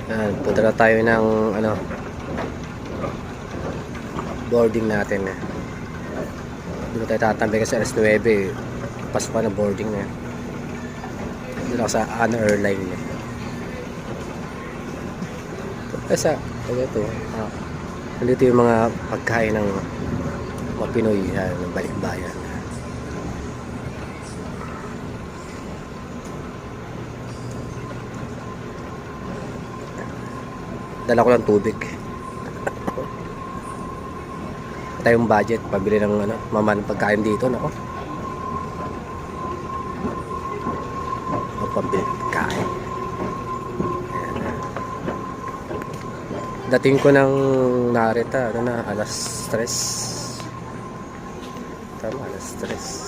Yan, punta na tayo ng ano, boarding natin. Hindi na tayo tatambay kasi alas 9 eh. Pasok pa na boarding na yan. Dito ako sa Ana Airline eh. Kasi ito, nandito yung mga pagkain ng mga Pinoy ng balikbayan. Dala ko lang tubig. Tayong budget pabili ng ano, maman pagkain dito, nako. Pabili pagkain. Dating ko ng Narita, ano na, alas 3. Tama, alas 3.